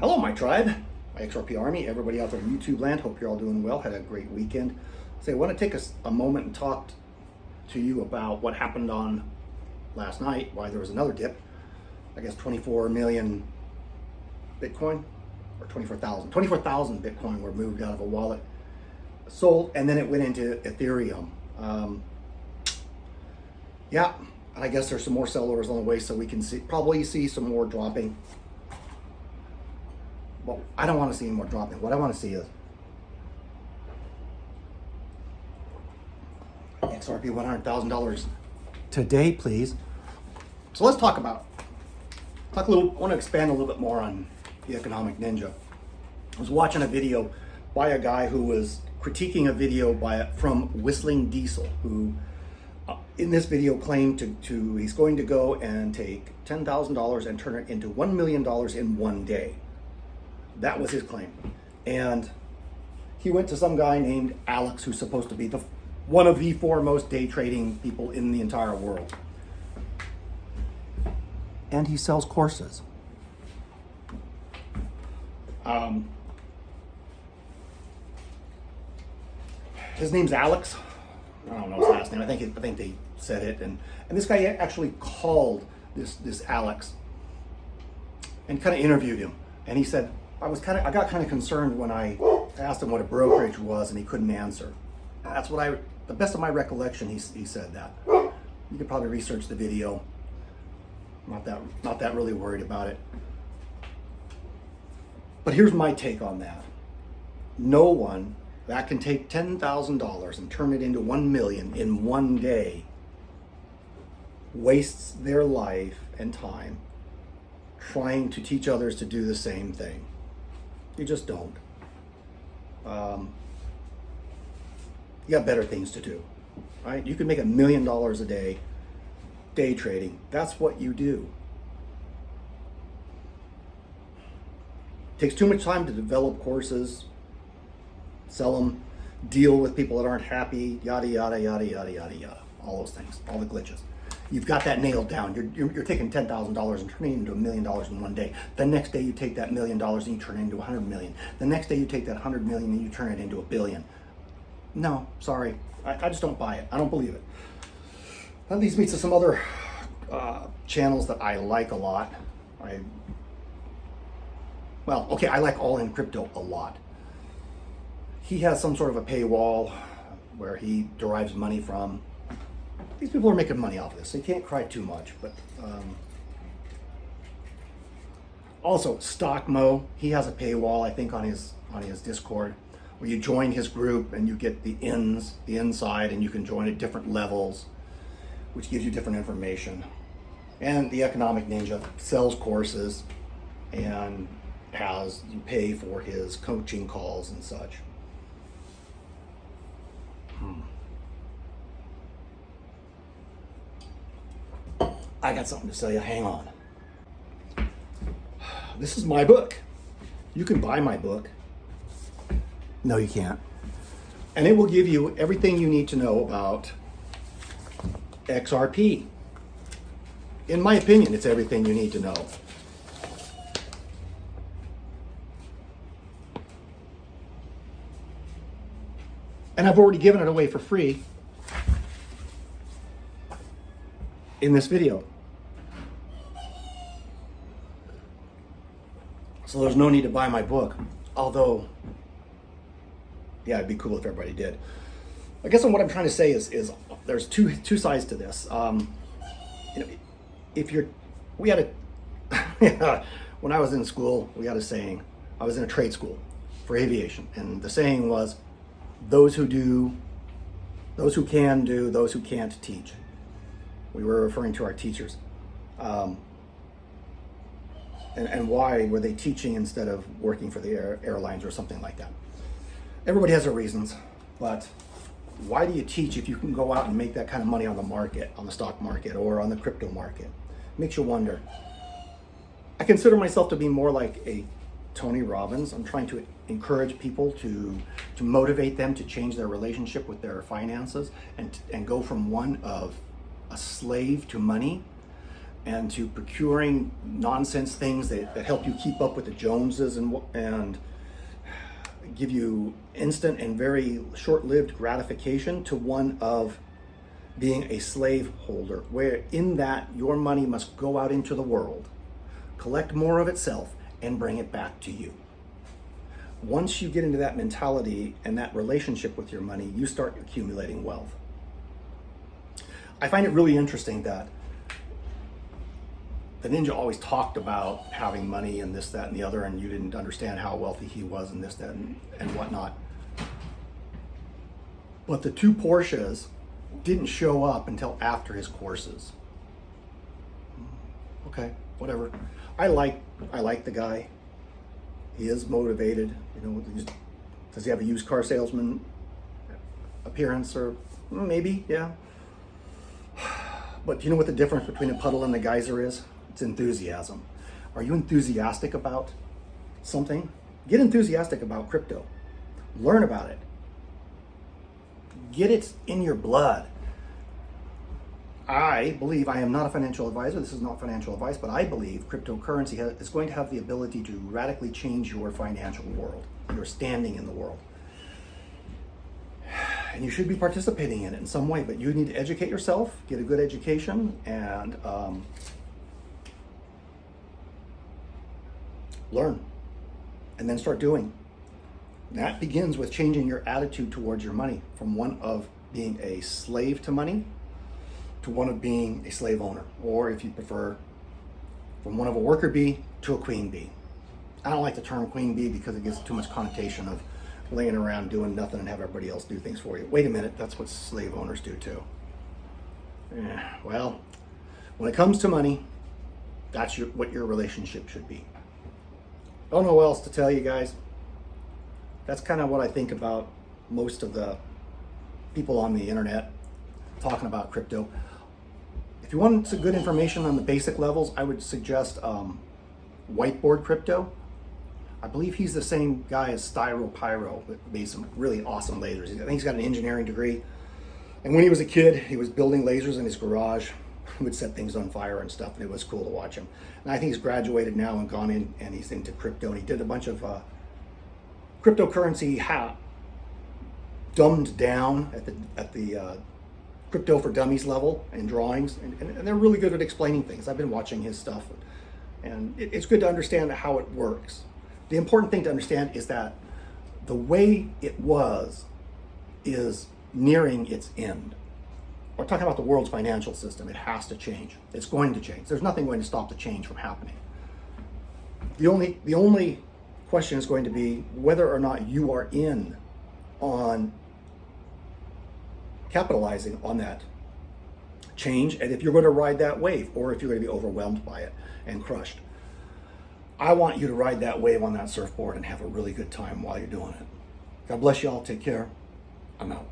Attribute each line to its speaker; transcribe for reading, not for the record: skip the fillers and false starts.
Speaker 1: Hello, my tribe, my XRP Army, everybody out there in YouTube land. Hope you're all doing well. Had a great weekend. So I want to take a moment and talk to you about what happened on last night, why there was another dip. I guess 24 million Bitcoin, or 24,000 Bitcoin were moved out of a wallet, sold, and then it went into Ethereum. Yeah, and I guess there's some more sellers on the way, so we can probably see some more dropping. Well, I don't want to see any more dropping. What I want to see is XRP $100,000 today, please. So let's talk a little. I want to expand a little bit more on the economic ninja. I was watching a video by a guy who was critiquing a video from Whistling Diesel, who in this video claimed he's going to go and take $10,000 and turn it into $1 million in one day. That was his claim. And he went to some guy named Alex, who's supposed to be one of the foremost day trading people in the entire world. And he sells courses. His name's Alex. I don't know his last name. I think they said it. And this guy actually called this Alex and kind of interviewed him. And he said, I got kind of concerned when I asked him what a brokerage was, and he couldn't answer. That's the best of my recollection, he said that. You could probably research the video. Not that really worried about it. But here's my take on that. No one that can take $10,000 and turn it into 1 million in one day wastes their life and time trying to teach others to do the same thing. You just don't. You got better things to do, right? You can make $1 million a day trading. That's what you do. It takes too much time to develop courses, sell them, deal with people that aren't happy, yada, yada, yada, yada, yada, yada. All those things, all the glitches. You've got that nailed down. You're taking $10,000 and turning it into $1 million in one day. The next day you take that $1 million and you turn it into 100 million. The next day you take that 100 million and you turn it into $1 billion. No, sorry, I just don't buy it. I don't believe it. That leads me to some other channels that I like a lot. I like All In Crypto a lot. He has some sort of a paywall where he derives money from. These people are making money off of this, so you can't cry too much. But also, Stockmo, he has a paywall, I think, on his Discord, where you join his group and you get the inside, and you can join at different levels, which gives you different information. And the Economic Ninja sells courses and you pay for his coaching calls and such. I got something to tell you. Hang on. This is my book. You can buy my book. No, you can't. And it will give you everything you need to know about XRP. In my opinion, it's everything you need to know. And I've already given it away for free in this video. So there's no need to buy my book. Although, yeah, it'd be cool if everybody did. I guess what I'm trying to say is there's two sides to this. When I was in school, we had a saying. I was in a trade school for aviation, and the saying was, those who can do, those who can't teach. We were referring to our teachers. And why were they teaching instead of working for the airlines or something like that? Everybody has their reasons, but why do you teach if you can go out and make that kind of money on the market, on the stock market, or on the crypto market? Makes you wonder. I consider myself to be more like a Tony Robbins. I'm trying to encourage people to motivate them to change their relationship with their finances and go from one of a slave to money and to procuring nonsense things that help you keep up with the Joneses and give you instant and very short-lived gratification, to one of being a slave holder, where in that your money must go out into the world, collect more of itself, and bring it back to you. Once you get into that mentality and that relationship with your money, you start accumulating wealth. I find it really interesting that the ninja always talked about having money and this, that, and the other, and you didn't understand how wealthy he was and this, that, and whatnot. But the two Porsches didn't show up until after his courses. Okay, whatever. I like the guy. He is motivated. You know, does he have a used car salesman appearance? Or maybe, yeah. But do you know what the difference between a puddle and a geyser is? It's enthusiasm. Are you enthusiastic about something? Get enthusiastic about crypto. Learn about it. Get it in your blood. I believe, I am not a financial advisor, this is not financial advice, but I believe cryptocurrency is going to have the ability to radically change your financial world, your standing in the world. And you should be participating in it in some way, but you need to educate yourself, get a good education, and learn, and then start doing. And that begins with changing your attitude towards your money from one of being a slave to money to one of being a slave owner, or if you prefer, from one of a worker bee to a queen bee. I don't like the term queen bee because it gives too much connotation of laying around doing nothing and have everybody else do things for you. Wait a minute, that's what slave owners do too. Well, when it comes to money, that's what your relationship should be. I don't know what else to tell you guys. That's kind of what I think about most of the people on the internet talking about crypto. If you want some good information on the basic levels, I would suggest Whiteboard Crypto. I believe he's the same guy as Styro Pyro, that made some really awesome lasers. I think he's got an engineering degree. And when he was a kid, he was building lasers in his garage. He would set things on fire and stuff, and it was cool to watch him. And I think he's graduated now and gone in, and he's into crypto. And he did a bunch of cryptocurrency dumbed down at the Crypto for Dummies level and drawings, and they're really good at explaining things. I've been watching his stuff, and it's good to understand how it works. The important thing to understand is that the way it was is nearing its end. We're talking about the world's financial system. It has to change. It's going to change. There's nothing going to stop the change from happening. The only question is going to be whether or not you are in on capitalizing on that change, and if you're going to ride that wave, or if you're going to be overwhelmed by it and crushed. I want you to ride that wave on that surfboard and have a really good time while you're doing it. God bless you all. Take care. I'm out.